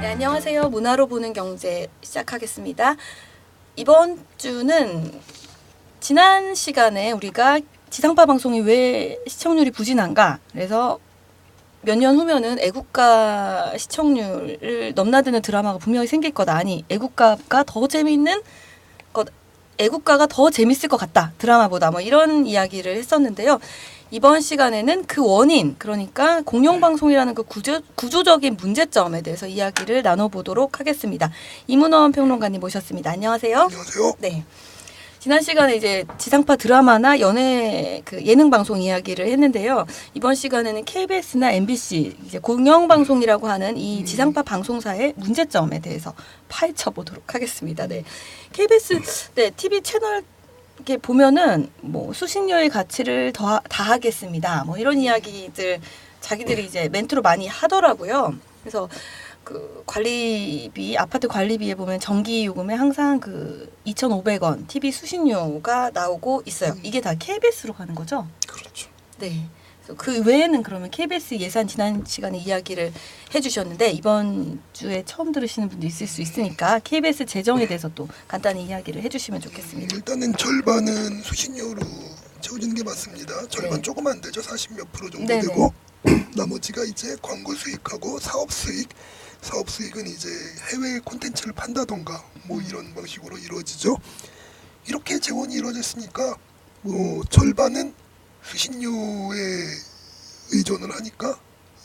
안녕하세요. 문화로 보는 경제 시작하겠습니다. 이번 주는 지난 시간에 우리가 지상파 방송이 왜 시청률이 부진한가? 그래서 몇 년 후면은 애국가 시청률을 넘나드는 드라마가 분명히 생길 거다. 아니, 애국가가 더 재밌는 것, 애국가가 더 재밌을 것 같다. 드라마보다 뭐 이런 이야기를 했었는데요. 이번 시간에는 그 원인, 그러니까 공영방송이라는 그 구조적인 문제점에 대해서 이야기를 나눠보도록 하겠습니다. 이문원 평론가님 모셨습니다. 안녕하세요. 안녕하세요. 네. 지난 시간에 이제 지상파 드라마나 연예 예능 방송 이야기를 했는데요. 이번 시간에는 KBS나 MBC 이제 공영방송이라고 하는 이 지상파 방송사의 문제점에 대해서 파헤쳐 보도록 하겠습니다. 네. KBS TV 채널 이렇게 보면은 뭐 수신료의 가치를 다하겠습니다. 뭐 이런 이야기들 자기들이 이제 멘트로 많이 하더라고요. 그래서 그 관리비, 아파트 관리비에 보면 전기 요금에 항상 그 2,500원 TV 수신료가 나오고 있어요. 이게 다 KBS로 가는 거죠? 그렇죠. 네. 그 외에는 그러면 KBS 예산 지난 시간에 이야기를 해주셨는데 이번 주에 처음 들으시는 분도 있을 수 있으니까 KBS 재정에 대해서 또 간단히 이야기를 해주시면 좋겠습니다. 일단은 절반은 수신료로 채워지는 게 맞습니다. 절반 네. 조금 안 되죠. 40몇 프로 정도 네네. 되고 나머지가 이제 광고 수익하고 사업 수익. 사업 수익은 이제 해외 콘텐츠를 판다던가 뭐 이런 방식으로 이루어지죠. 이렇게 재원이 이루어졌으니까 뭐 절반은 수신료에 의존을 하니까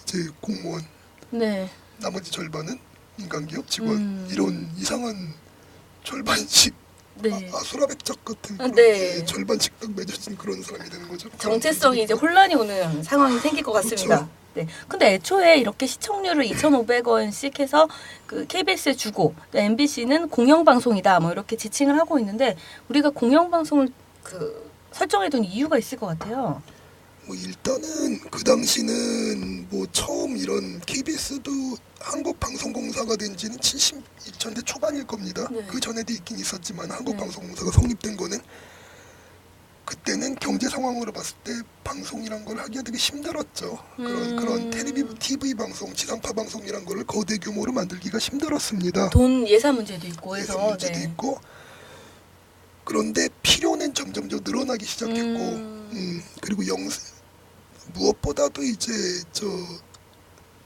이제 공무원, 네. 나머지 절반은 민간기업 직원 이런 이상한 절반씩 네. 아수라백작 같은 그런 네. 절반씩 딱 맺어진 그런 사람이 되는 거죠. 정체성이 이제 혼란이 오는 상황이 생길 것 같습니다. 그렇죠. 네. 근데 애초에 이렇게 시청률을 2,500원씩 해서 그 KBS에 주고 MBC는 공영방송이다 뭐 이렇게 지칭을 하고 있는데 우리가 공영방송을 설정해둔 이유가 있을 것 같아요. 뭐 일단은 그 당시는 뭐 처음 이런 KBS도 한국방송공사가 된 지는 2000대 초반일 겁니다. 네. 그 전에도 있긴 있었지만 한국방송공사가 성립된 거는 그때는 경제 상황으로 봤을 때 방송이란 걸 하기가 되게 힘들었죠. 그런 TV 방송, 지상파 방송이란 걸 거대 규모로 만들기가 힘들었습니다. 돈 예산 문제도 있고 해서 예산 문제도 있고 그런데 필요는 점점 더 늘어나기 시작했고 그리고 무엇보다도 이제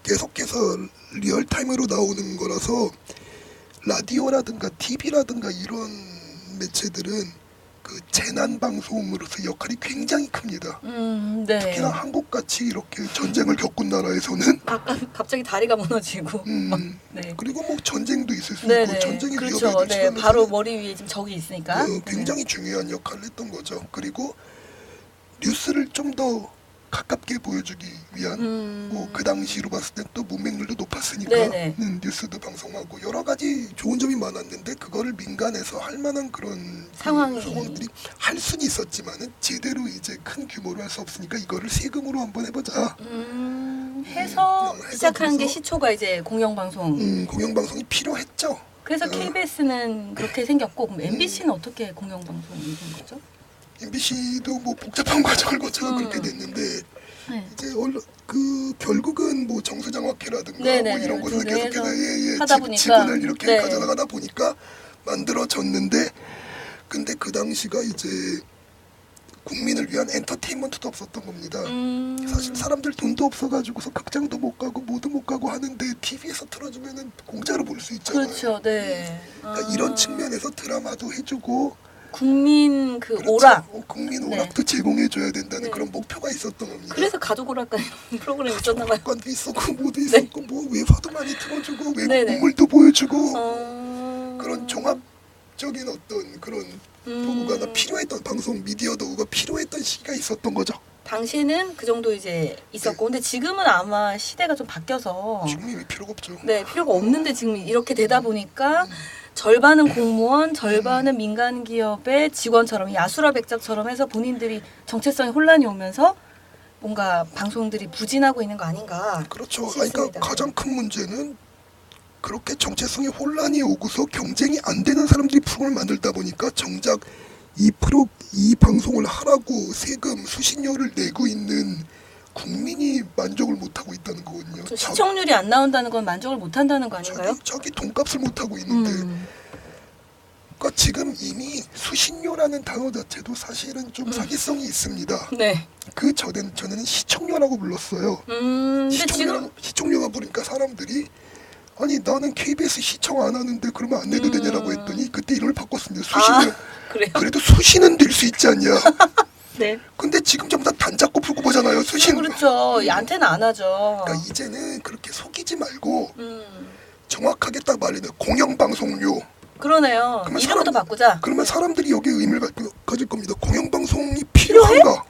계속해서 리얼타임으로 나오는 거라서 라디오라든가 TV라든가 이런 매체들은 그 재난 방송으로서 역할이 굉장히 큽니다. 네. 특히나 한국같이 이렇게 전쟁을 겪은 나라에서는 갑자기 다리가 무너지고 네. 그리고 뭐 전쟁도 있을 수 네네. 있고 전쟁이 그렇죠. 위협이 될 네. 시간에서는 바로 머리 위에 지금 적이 있으니까 굉장히 중요한 역할을 했던 거죠. 그리고 뉴스를 좀 더 가깝게 보여주기 위한 뭐 그 당시로 봤을 때 또 문맹률도 높았으니까 뉴스도 방송하고 여러 가지 좋은 점이 많았는데 그거를 민간에서 할 만한 그런 상황들이 할 수는 있었지만은 제대로 이제 큰 규모로 할 수 없으니까 이거를 세금으로 한번 해보자. 해서 시작한 게 시초가 이제 공영방송. 공영방송이 필요했죠. 그래서 KBS는 그렇게 생겼고 그럼 MBC는 어떻게 공영방송이 된 거죠? MBC도 뭐 복잡한 과정을 거쳐서 그렇게 됐는데 이제 결국은 뭐 정수장학회라든가 뭐 이런 곳에서 계속해서 지분을 이렇게 가져나가다 보니까 만들어졌는데 근데 그 당시가 이제 국민을 위한 엔터테인먼트도 없었던 겁니다. 사실 사람들 돈도 없어가지고서 극장도 못 가고 뭐도 못 가고 하는데 TV에서 틀어주면은 공짜로 볼 수 있잖아요. 그렇죠, 네. 그러니까 이런 측면에서 드라마도 해주고 국민 그렇죠. 오락, 국민 오락도 제공해줘야 된다는 그런 목표가 있었던 겁니다. 그래서 가족 오락관 프로그램이 있었나 봐요. 오락관도 있었고 뭐도 있었고 뭐 외화도 많이 틀어주고 외국 건물도 보여주고 그런 종합적인 어떤 그런 도구가 필요했던 방송 미디어 도구가 필요했던 시기가 있었던 거죠. 당시에는 그 정도 이제 있었고 근데 지금은 아마 시대가 좀 바뀌어서 지금 이미 필요가 없죠. 네, 필요가 없는데 지금 이렇게 되다 보니까 절반은 공무원, 절반은 민간 기업의 직원처럼 야수라백작처럼 해서 본인들이 정체성에 혼란이 오면서 뭔가 방송들이 부진하고 있는 거 아닌가? 그렇죠. 싶습니다. 그러니까 가장 큰 문제는 그렇게 정체성에 혼란이 오고서 경쟁이 안 되는 사람들이 프로를 만들다 보니까 정작 이 방송을 하라고 세금 수십료를 내고 있는 국민이 만족을 못하고 있다는 거거든요. 시청률이 안 나온다는 건 만족을 못한다는 거 아닌가요? 자기 돈값을 못하고 있는데 그러니까 지금 이미 수신료라는 단어 자체도 사실은 좀 사기성이 있습니다. 네. 그 전에는 시청료라고 불렀어요. 시청료가 부르니까 사람들이 아니 나는 KBS 시청 안 하는데 그러면 안 내도 되냐라고 했더니 그때 이름을 바꿨습니다. 수신료. 그래요? 그래도 수신은 될 수 있지 않냐. 네. 근데 지금 전부 다 단잡고 풀고 보잖아요. 수신. 그렇죠. 안테나 안 하죠. 그러니까 이제는 그렇게 속이지 말고 정확하게 딱 말해요. 공영방송료. 그러네요. 이름부터 바꾸자. 그러면 사람들이 여기에 의미를 가질 겁니다. 공영방송이 필요한가?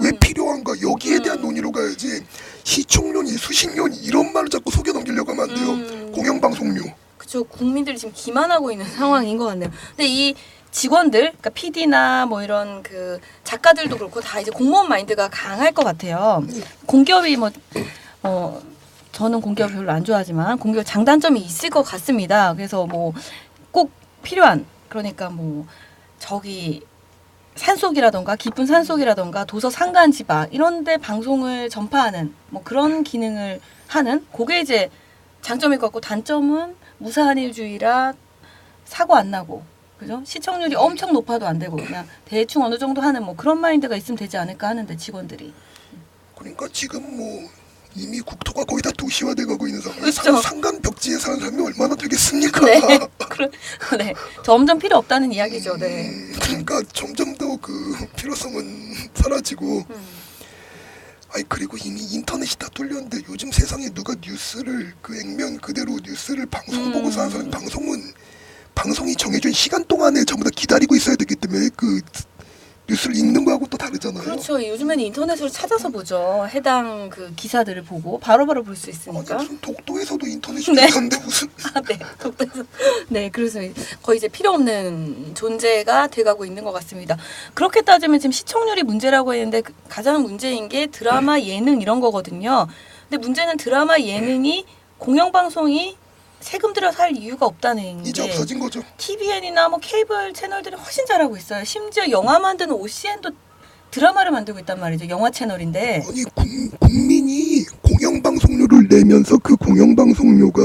왜 필요한가? 여기에 대한 논의로 가야지. 시청료니 수신료니 이런 말을 자꾸 속여 넘기려고 하면 안 돼요. 공영방송료. 그렇죠. 국민들이 지금 기만하고 있는 상황인 것 같네요. 근데 이 직원들, 그러니까 PD나 뭐 이런 그 작가들도 그렇고 다 이제 공무원 마인드가 강할 것 같아요. 공기업이 저는 공기업 별로 안 좋아하지만 공기업 장단점이 있을 것 같습니다. 그래서 뭐 꼭 필요한, 그러니까 뭐 저기 산속이라던가 깊은 산속이라던가 도서 상간지방 이런데 방송을 전파하는 뭐 그런 기능을 하는, 그게 이제 장점일 것 같고, 단점은 무사한일주의라 사고 안 나고, 그죠? 시청률이 엄청 높아도 안 되고 그냥 대충 어느 정도 하는 뭐 그런 마인드가 있으면 되지 않을까 하는데, 직원들이. 그러니까 지금 뭐 이미 국토가 거의 다 도시화돼 가고 있는 상황에 그렇죠. 산간 벽지에 사는 사람이 얼마나 되겠습니까? 네, 네, 점점 필요 없다는 이야기죠. 네. 그러니까 점점 더 그 필요성은 사라지고. 아니 그리고 이미 인터넷이 다 뚫렸는데 요즘 세상에 누가 뉴스를 그 액면 그대로 뉴스를 방송 보고서 하는 사람, 방송이 정해진 시간 동안에 전부 다 기다리고 있어야 되기 때문에 그 뉴스를 읽는 거하고 또 다르잖아요. 그렇죠. 요즘에는 인터넷으로 찾아서 보죠. 해당 그 기사들을 보고 바로바로 볼 수 있으니까. 무슨 독도에서도 인터넷이 네. 있는데 무슨. 네, 독도에서. 네, 그래서 거의 이제 필요 없는 존재가 돼가고 있는 것 같습니다. 그렇게 따지면 지금 시청률이 문제라고 했는데 가장 문제인 게 드라마, 예능 이런 거거든요. 근데 문제는 드라마, 예능이 공영방송이 세금 들여서 할 이유가 없다는 게, 이제 없어진 거죠. TVN이나 뭐 케이블 채널들이 훨씬 잘하고 있어요. 심지어 영화 만드는 OCN도 드라마를 만들고 있단 말이죠. 영화 채널인데. 아니 국민이 공영방송료를 내면서 그 공영방송료가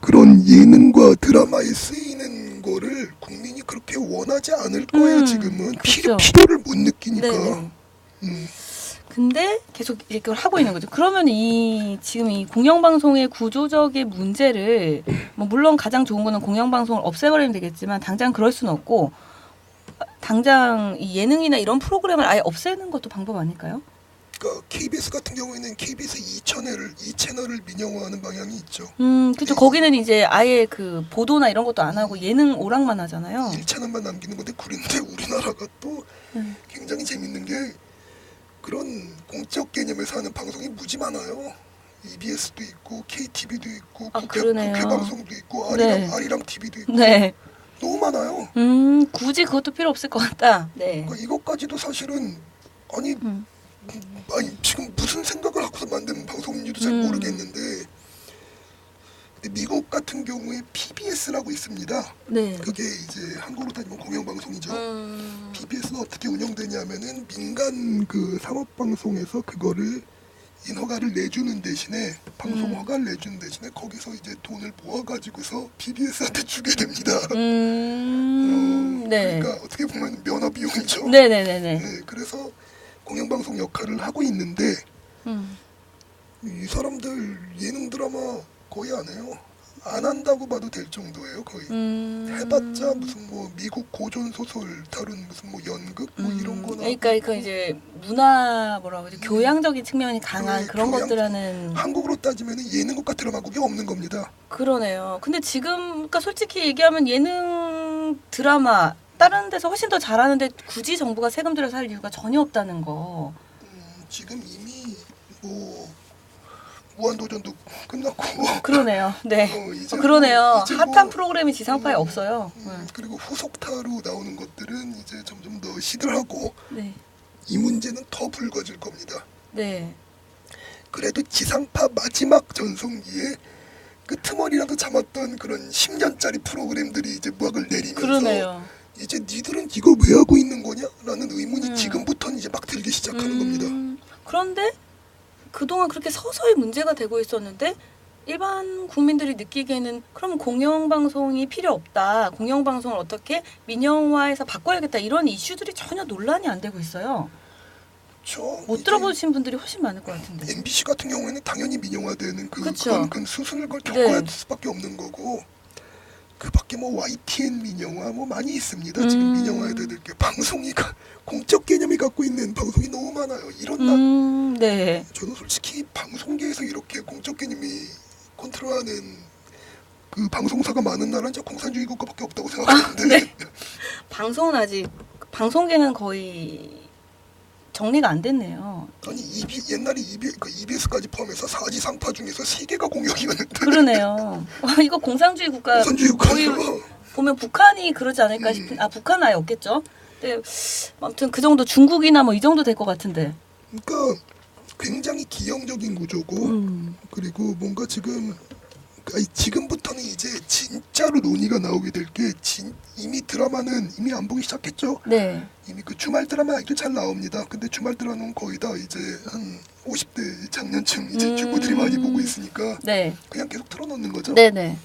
그런 예능과 드라마에 쓰이는 거를 국민이 그렇게 원하지 않을 거예요. 지금은 그렇죠. 필요를 못 느끼니까. 근데 계속 이렇게 하고 있는 거죠. 그러면 지금 이 공영방송의 구조적인 문제를, 뭐 물론 가장 좋은 거는 공영방송을 없애버리면 되겠지만 당장 그럴 수는 없고, 당장 이 예능이나 이런 프로그램을 아예 없애는 것도 방법 아닐까요? 그러니까 KBS 같은 경우에는 KBS 2채널을 민영화하는 방향이 있죠. 그렇죠. 거기는 이제 아예 그 보도나 이런 것도 안 하고 예능 오락만 하잖아요. 1채널만 남기는 건데, 그런데 우리나라가 또 굉장히 재밌는 게 그런 공적 개념에서 하는 방송이 무지 많아요. EBS도 있고 KTV도 있고 국회 방송도 있고 아리랑 TV도 있고. 네. 너무 많아요. 굳이 그것도 필요 없을 것 같다. 네. 그러니까 이것까지도 사실은 아니 지금 무슨 생각을 하고서 만든 방송인지도 잘 모르겠는데, 근데 미국 같은 경우에 PBS라고 있습니다. 네. 그게 이제 한국으로 따지면 공영방송이죠. PBS는 어떻게 운영되냐면은 민간 그 상업방송에서 그거를 인허가를 내주는 대신에, 방송 허가를 내주는 대신에 거기서 이제 돈을 모아가지고서 PBS한테 주게 됩니다. 네. 그러니까 어떻게 보면 면허비용이죠. 네네네네. 네, 그래서 공영방송 역할을 하고 있는데 이 사람들 예능 드라마 거의 안 해요. 안 한다고 봐도 될 정도예요. 거의 해봤자 무슨 뭐 미국 고전 소설 다룬 무슨 뭐 연극 뭐 이런 거나. 그러니까 그 이제 문화 뭐라고 하죠, 교양적인 측면이 강한 그런 것들하는. 한국으로 따지면 예능국가 드라마국이 없는 겁니다. 그러네요. 근데 지금 그러니까 솔직히 얘기하면 예능 드라마 다른 데서 훨씬 더 잘하는데 굳이 정부가 세금 들여서 할 이유가 전혀 없다는 거. 지금 이미 뭐 무한도전도 끝났고. 그러네요. 네. 그러네요. 핫한 프로그램이 지상파에 없어요. 그리고 후속타로 나오는 것들은 이제 점점 더 시들하고. 네. 이 문제는 더 불거질 겁니다. 네. 그래도 지상파 마지막 전성기에 끄트머리라도 잡았던 그런 10년짜리 프로그램들이 이제 막을 내리면서 그러네요. 이제 니들은 이걸 왜 하고 있는 거냐라는 의문이 지금부터는 이제 막 들기 시작하는 겁니다. 그런데 그동안 그렇게 서서히 문제가 되고 있었는데 일반 국민들이 느끼기에는 그럼 공영방송이 필요 없다. 공영방송을 어떻게 민영화해서 바꿔야겠다. 이런 이슈들이 전혀 논란이 안 되고 있어요. 못 들어보신 분들이 훨씬 많을 것 같은데. MBC 같은 경우에는 당연히 민영화되는 그런 수순을 겪어야 수밖에 없는 거고 그 밖에 뭐 YTN 민영화 뭐 많이 있습니다. 지금 민영화해야 될 게 방송이 공적 개념이 갖고 있는 방송이 너무 많아요. 이런 네. 저도 솔직히 방송계에서 이렇게 공적 개념이 컨트롤하는 그 방송사가 많은 나라는 진짜 공산주의 국가밖에 없다고 생각하는데 네. 방송은 아직 방송계는 거의 정리가 안 됐네요. 아니 옛날에 EBS까지 포함해서 4지 3파 중에서 3개가 공영이었는데 그러네요. 이거 공산주의 국가 거의 보면 북한이 그러지 않을까 싶은 북한은 아예 없겠죠. 근데 아무튼 그 정도 중국이나 뭐 이 정도 될 것 같은데. 그러니까 굉장히 기형적인 구조고 그리고 뭔가 지금부터는 이제 진짜로 논의가 나오게 될 게 이미 드라마는 이미 안 보기 시작했죠. 네. 이미 그 주말 드라마 아직도 잘 나옵니다. 근데 주말 드라마는 거의 다 이제 한 50대 장년층 이제 주부들이 많이 보고 있으니까 네. 그냥 계속 틀어놓는 거죠. 네네.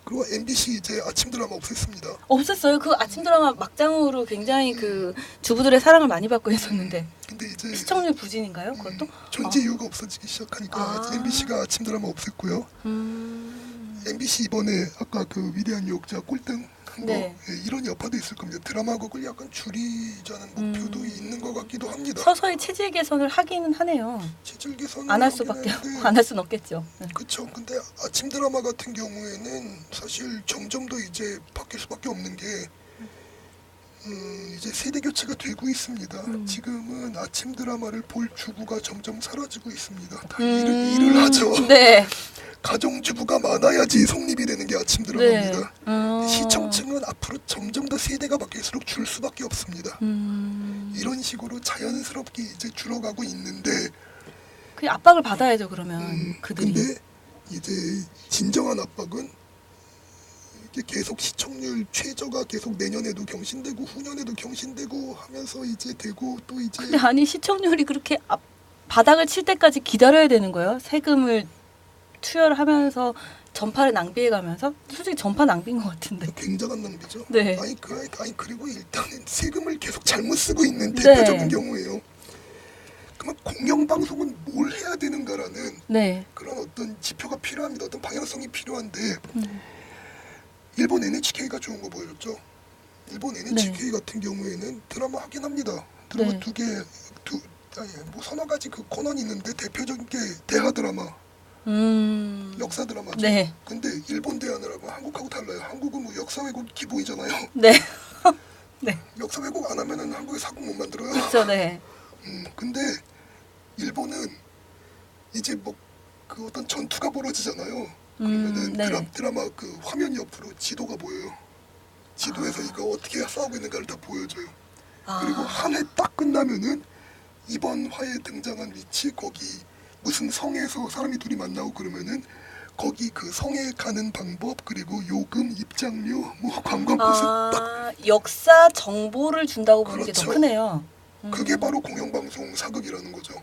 그리고 MBC 이제 아침 드라마 없앴습니다. 없었어요. 그 아침 드라마 막장으로 굉장히 그 주부들의 사랑을 많이 받고 있었는데. 근데 이제 시청률 부진인가요? 그것도? 존재 이유가 없어지기 시작하니까 MBC가 아침 드라마 없앴고요. MBC 이번에 아까 그 위대한 유혹자 꼴등 네. 이런 여파도 있을 겁니다. 드라마국을 약간 줄이자는 목표도 있는 것 같기도 합니다. 서서히 체질 개선을 하기는 하네요. 체질 개선을 안 할 수밖에 안 할 수는 없겠죠. 그렇죠. 근데 아침 드라마 같은 경우에는 사실 점점 더 이제 바뀔 수밖에 없는 게 이제 세대 교체가 되고 있습니다. 지금은 아침 드라마를 볼 주부가 점점 사라지고 있습니다. 다 일을 하죠. 네. 가정주부가 많아야지 성립이 되는 게 아침 드라마입니다. 네. 시청층은 앞으로 점점 더 세대가 바뀔수록 줄 수밖에 없습니다. 이런 식으로 자연스럽게 이제 줄어가고 있는데 그 압박을 받아야죠. 그러면 그들이. 근데 이제 진정한 압박은 이게 계속 시청률 최저가 계속 내년에도 경신되고 후년에도 경신되고 하면서 이제 되고 또 이제 근데 아니 시청률이 그렇게 바닥을 칠 때까지 기다려야 되는 거예요? 세금을 투여하면서 전파를 낭비해가면서 솔직히 전파 낭비인 것 같은데. 굉장한 낭비죠. 네. 아니 그리고 일단은 세금을 계속 잘못 쓰고 있는 대표적인 경우예요. 그러면 공영방송은 뭘 해야 되는가라는 그런 어떤 지표가 필요합니다. 어떤 방향성이 필요한데 일본 NHK가 좋은 거 보여줬죠. 일본 NHK 같은 경우에는 드라마 하긴 합니다. 드라마 뭐 서너 가지 그 코너는 있는데 대표적인 게 대하 드라마. 역사 드라마죠. 네. 근데 일본 대하느라고 한국하고 달라요. 한국은 뭐 역사 왜곡 기본이잖아요. 네. 네. 역사 왜곡 안 하면은 한국에 사극 못 만들어요. 그렇죠. 네. 근데 일본은 이제 뭐 그 어떤 전투가 벌어지잖아요. 그러면은 드라마 그 화면 옆으로 지도가 보여요. 지도에서 이거 어떻게 싸우고 있는가를 다 보여줘요. 그리고 한 회 딱 끝나면은 이번 화에 등장한 위치 거기 무슨 성에서 사람이 둘이 만나고 그러면은 거기 그 성에 가는 방법 그리고 요금 입장료 뭐 관광코스 딱 역사 정보를 준다고 보는 게 더 크네요. 그게 바로 공영방송 사극이라는 거죠.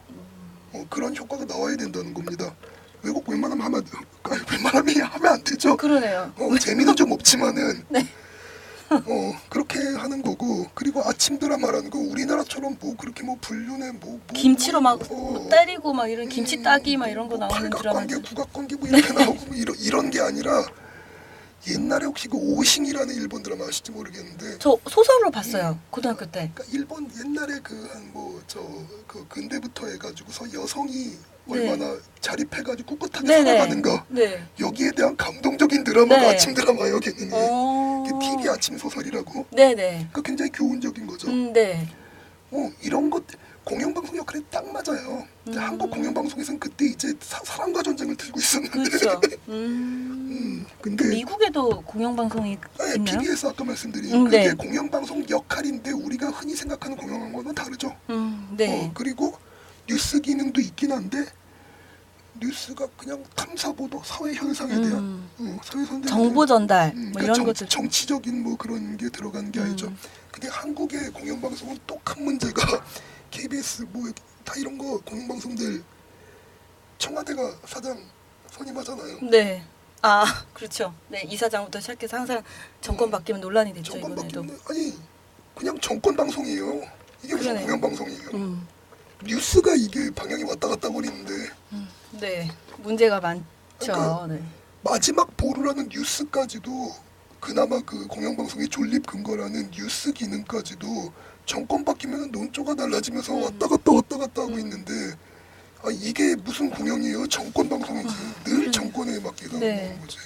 그런 효과가 나와야 된다는 겁니다. 왜곡 웬만하면 하면 안 되죠. 그러네요. 재미는 좀 없지만은 네. 그렇게 하는 거고 그리고 아침 드라마라는 거 우리나라처럼 뭐 그렇게 뭐 불륜에 뭐 김치로 막 때리고 막 이런 김치 따기 막 이런 거 나오는 드라마 팔각관계 국악관계 뭐 이렇게 나오고 뭐 이런 게 아니라 옛날에 혹시 그 오싱이라는 일본 드라마 아실지 모르겠는데 저 소설로 봤어요. 고등학교 때. 그러니까 일본 옛날에 그 한 뭐 그 근대부터 해가지고서 여성이 얼마나 자립해가지고 꿋꿋하게 살아가는가 여기에 대한 감동적인 드라마가 아침 드라마예요. 걔는 TV 아침 소설이라고. 그러니까 굉장히 교훈적인 거죠. 이런 것 공영방송 역할이 딱 맞아요. 한국 공영방송에서는 그때 이제 사랑과 전쟁을 들고 있었는데. 그렇죠. 근데 미국에도 공영방송이 있나요? PBS 아까 말씀드린 그게 공영방송 역할인데 우리가 흔히 생각하는 공영방송과는 다르죠. 그리고 뉴스 기능도 있긴 한데 뉴스가 그냥 탐사 보도, 사회 현상에 대한 사회 현상 정보 전달 뭐 그러니까 이런 것들 정치적인 뭐 그런 게 들어간 게 아니죠. 근데 한국의 공영방송은 또 큰 문제가 KBS 뭐 다 이런 거 공영방송들 청와대가 사장 선임하잖아요. 네. 아 그렇죠. 네 이사장부터 시작해서 항상 정권 바뀌면 논란이 됐죠. 정권 이번에도. 바뀌면 아니 그냥 정권 방송이에요. 이게 무슨 그러네요. 공영방송이에요. 뉴스가 이게 방향이 왔다 갔다 거리는데. 네 문제가 많죠. 그러니까 네. 마지막 보루라는 뉴스까지도 그나마 그 공영방송의 존립 근거라는 뉴스 기능까지도 정권 바뀌면 논조가 달라지면서 왔다 갔다 하고 있는데 아 이게 무슨 공영이에요? 정권 방송이지. 늘 정권에 맡기다 보는 거지.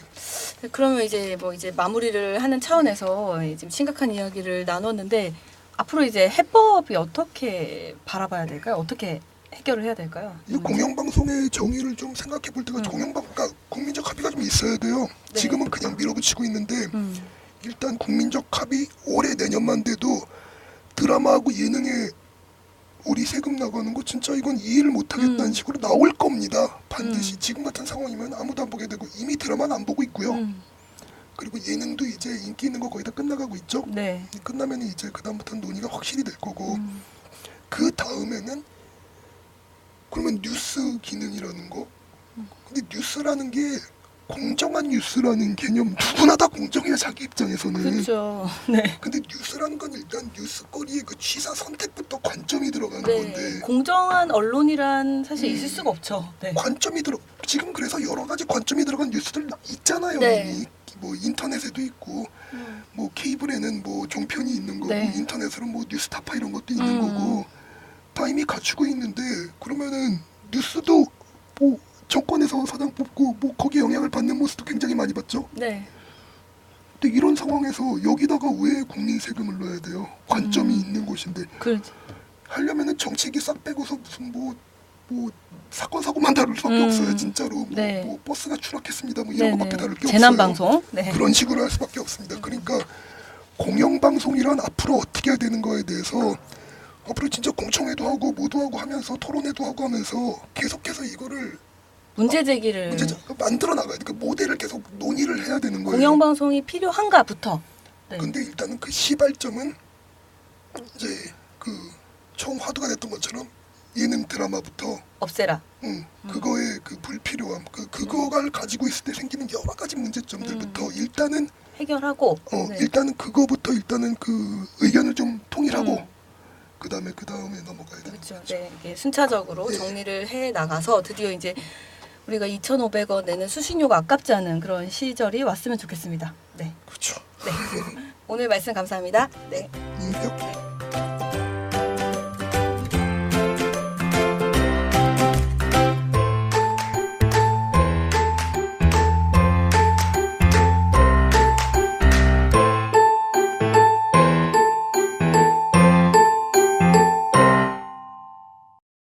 그러면 이제 뭐 이제 마무리를 하는 차원에서 지금 심각한 이야기를 나눴는데 앞으로 이제 해법이 어떻게 바라봐야 될까요? 어떻게 해결을 해야 될까요? 이 공영방송의 정의를 좀 생각해 볼 때가 그러니까 국민적 합의가 좀 있어야 돼요. 네. 지금은 그냥 밀어붙이고 있는데 일단 국민적 합의 올해 내년만 돼도 드라마하고 예능에 우리 세금 나가는 거 진짜 이건 이해를 못하겠다는 식으로 나올 겁니다. 반드시 지금 같은 상황이면 아무도 안 보게 되고 이미 드라마는 안 보고 있고요. 그리고 예능도 이제 인기 있는 거 거의 다 끝나가고 있죠. 네. 끝나면 이제 그다음부터는 논의가 확실히 될 거고 그 다음에는 그러면 뉴스 기능이라는 거. 근데 뉴스라는 게 공정한 뉴스라는 개념 누구나 다 공정해요 자기 입장에서는. 그렇죠. 네. 근데 뉴스라는 건 일단 뉴스거리의 그 취사 선택부터 관점이 들어가는 네. 건데 공정한 언론이란 사실 있을 수가 없죠. 네. 관점이 지금 그래서 여러 가지 관점이 들어간 뉴스들 있잖아요. 네. 이미 뭐 인터넷에도 있고 뭐 케이블에는 뭐 종편이 있는 거고 네. 인터넷으로 뭐 뉴스타파 이런 것도 있는 거고 다 이미 갖추고 있는데 그러면은 뉴스도 뭐 정권에서 사장 뽑고 뭐 거기에 영향을 받는 모습도 굉장히 많이 봤죠. 네. 근데 이런 상황에서 여기다가 왜 국민 세금을 넣어야 돼요? 관점이 있는 곳인데 그렇죠. 하려면은 정책이 싹 빼고서 무슨 뭐 사건 사고만 다룰 수밖에 없어요. 진짜로 네. 뭐 버스가 추락했습니다. 뭐 이런 것밖에 다룰 게 재난 없어요. 방송. 네. 그런 식으로 할 수밖에 없습니다. 그러니까 공영방송이란 앞으로 어떻게 해야 되는 거에 대해서 앞으로 진짜 공청회도 하고 뭐도 하고 하면서 토론회도 하고 하면서 계속해서 이거를 문제 제기를 만들어 나가야 돼. 그 모델을 계속 논의를 해야 되는 거예요. 공영방송이 필요한가부터. 네. 근데 일단은 그 시발점은 이제 그 처음 화두가 됐던 것처럼 예능 드라마부터 없애라. 그거의 그 불필요함, 그거를 가지고 있을 때 생기는 여러 가지 문제점들부터 일단은 해결하고. 네. 일단은 그거부터 일단은 그 의견을 좀 통일하고 그 다음에 넘어가야 되는 그렇죠. 거죠. 네, 이게 순차적으로 네. 정리를 해 나가서 드디어 이제 우리가 2,500원 내는 수신료가 아깝지 않은 그런 시절이 왔으면 좋겠습니다. 네. 그렇죠. 네. 오늘 말씀 감사합니다. 네. 네.